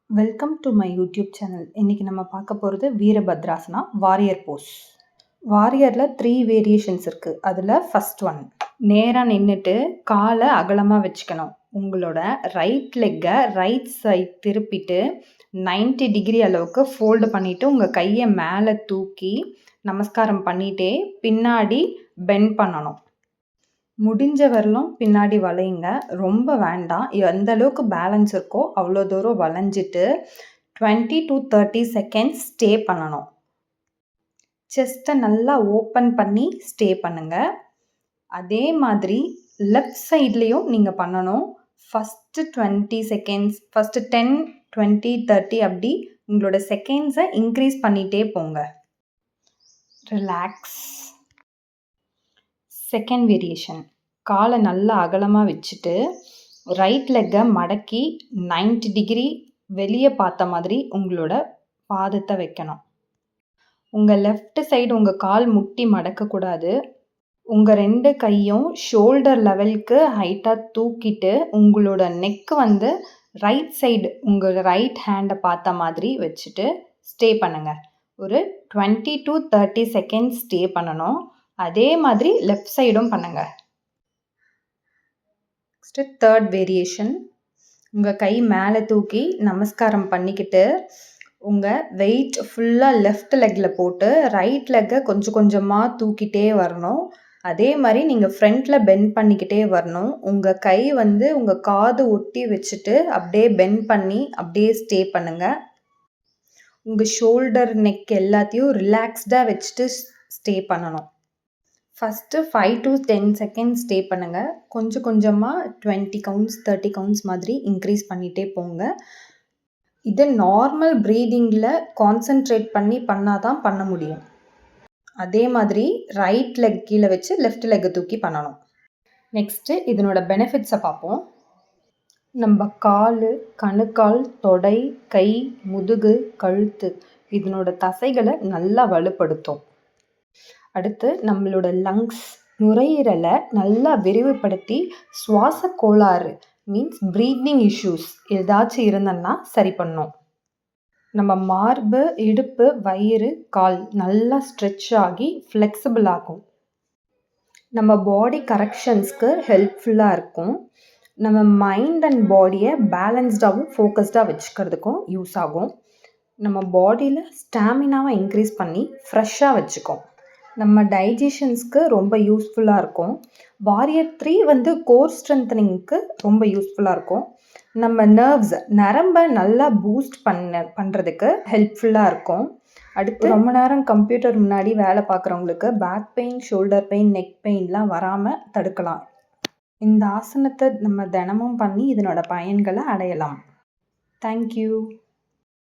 Welcome to my YouTube channel. இன்னைக்கு நம்ம பார்க்க போகிறது வீரபத்ராசனா வாரியர் போஸ். வாரியரில் 3 வேரியேஷன்ஸ் இருக்குது. அதில் ஃபர்ஸ்ட் ஒன், நேராக நின்றுட்டு காலை அகலமாக வச்சுக்கணும். உங்களோட ரைட் லெக்கை ரைட் சைட் திருப்பிட்டு 90 டிகிரி அளவுக்கு ஃபோல்டு பண்ணிவிட்டு உங்கள் கையை மேலே தூக்கி நமஸ்காரம் பண்ணிகிட்டே பின்னாடி பெண்ட் பண்ணணும். முடிஞ்ச வரலும் பின்னாடி வளையுங்க, ரொம்ப வேண்டாம். எந்த அளவுக்கு பேலன்ஸ் இருக்கோ அவ்வளோ தூரம் வளைஞ்சிட்டு 20 to 30 செகண்ட்ஸ் ஸ்டே பண்ணணும். செஸ்ட்டை நல்லா ஓப்பன் பண்ணி ஸ்டே பண்ணுங்க. அதே மாதிரி லெஃப்ட் சைட்லேயும் நீங்கள் பண்ணணும். ஃபஸ்ட்டு 20 செகண்ட்ஸ், ஃபஸ்ட்டு 10, 20, 30 அப்படி உங்களோட செகண்ட்ஸை இன்க்ரீஸ் பண்ணிகிட்டே போங்க. ரிலாக்ஸ். செகண்ட் வேரியேஷன், காலை நல்லா அகலமாக வச்சுட்டு ரைட் லெக்கை மடக்கி 90 டிகிரி வெளியே பார்த்த மாதிரி உங்களோட பாதத்தை வைக்கணும். உங்கள் லெஃப்ட் சைடு உங்கள் கால் முட்டி மடக்கக்கூடாது. உங்கள் 2 கையும் ஷோல்டர் லெவலுக்கு ஹைட்டாக தூக்கிட்டு உங்களோட நெக்கு ரைட் சைடு உங்கள் ரைட் ஹேண்டை பார்த்த மாதிரி வச்சுட்டு ஸ்டே பண்ணுங்கள். ஒரு 20 to 30 செகண்ட்ஸ் ஸ்டே பண்ணணும். அதே மாதிரி லெஃப்ட் சைடும் பண்ணுங்கள். நெக்ஸ்ட்டு தேர்ட் வேரியேஷன், உங்கள் கை மேலே தூக்கி நமஸ்காரம் பண்ணிக்கிட்டு உங்கள் வெயிட் ஃபுல்லாக லெஃப்ட் லெக்கில் போட்டு ரைட் லெக்கை கொஞ்சம் கொஞ்சமாக தூக்கிட்டே வரணும். அதே மாதிரி நீங்கள் ஃப்ரண்ட்டில் பெண்ட் பண்ணிக்கிட்டே வரணும். உங்கள் கை உங்கள் காது ஒட்டி வச்சுட்டு அப்படியே பெண்ட் பண்ணி அப்படியே ஸ்டே பண்ணுங்கள். உங்கள் ஷோல்டர் நெக் எல்லாத்தையும் ரிலாக்ஸ்டாக வச்சுட்டு ஸ்டே பண்ணணும். ஃபஸ்ட்டு 5 to 10 செகண்ட்ஸ் ஸ்டே பண்ணுங்கள். கொஞ்சம் கொஞ்சமாக 20 கவுண்ட்ஸ் 30 கவுண்ட்ஸ் மாதிரி இன்க்ரீஸ் பண்ணிகிட்டே போங்க. இது நார்மல் ப்ரீதிங்கில் கான்சன்ட்ரேட் பண்ணால் தான் பண்ண முடியும். அதே மாதிரி ரைட் லெக் கீழே வச்சு லெஃப்ட் லெக்கை தூக்கி பண்ணணும். நெக்ஸ்ட்டு இதனோட பெனிஃபிட்ஸை பார்ப்போம். நம்ம கால், கணுக்கால், தொடை, கை, முதுகு, கழுத்து இதனோட தசைகளை நல்லா வலுப்படுத்தும். அடுத்து நம்மளோட லங்ஸ், நுரையீரலை நல்லா விரிவுபடுத்தி சுவாச கோளாறு மீன்ஸ் ப்ரீத்திங் இஷ்யூஸ் ஏதாச்சும் இருந்தன்னா சரி பண்ணும். நம்ம மார்பு, இடுப்பு, வயிறு, கால் நல்லா ஸ்ட்ரெச் ஆகி ஃப்ளெக்சிபிள் ஆகும். நம்ம பாடி கரெக்ஷன்ஸ்க்கு ஹெல்ப்ஃபுல்லாக இருக்கும். நம்ம மைண்ட் அண்ட் பாடியை பேலன்ஸ்டாகவும் ஃபோக்கஸ்டாக வச்சுக்கிறதுக்கும் யூஸ் ஆகும். நம்ம பாடியில் ஸ்டாமினாவை இன்க்ரீஸ் பண்ணி ஃப்ரெஷ்ஷாக வச்சுக்கும். நம்ம டைஜஷன்ஸ்க்கு ரொம்ப யூஸ்ஃபுல்லாக இருக்கும். வாரியர் 3 கோர் ஸ்ட்ரென்தனிங்க்கு ரொம்ப யூஸ்ஃபுல்லாக இருக்கும். நம்ம நரம்பை நல்லா பூஸ்ட் பண்ணுறதுக்கு ஹெல்ப்ஃபுல்லாக இருக்கும். அடுத்து ரொம்ப நேரம் கம்ப்யூட்டர் முன்னாடி வேலை பார்க்குறவங்களுக்கு back pain, shoulder pain, neck பெயின்லாம் வராமல் தடுக்கலாம். இந்த ஆசனத்தை நம்ம தினமும் பண்ணி இதனோட பயன்களை அடையலாம். தேங்க்யூ.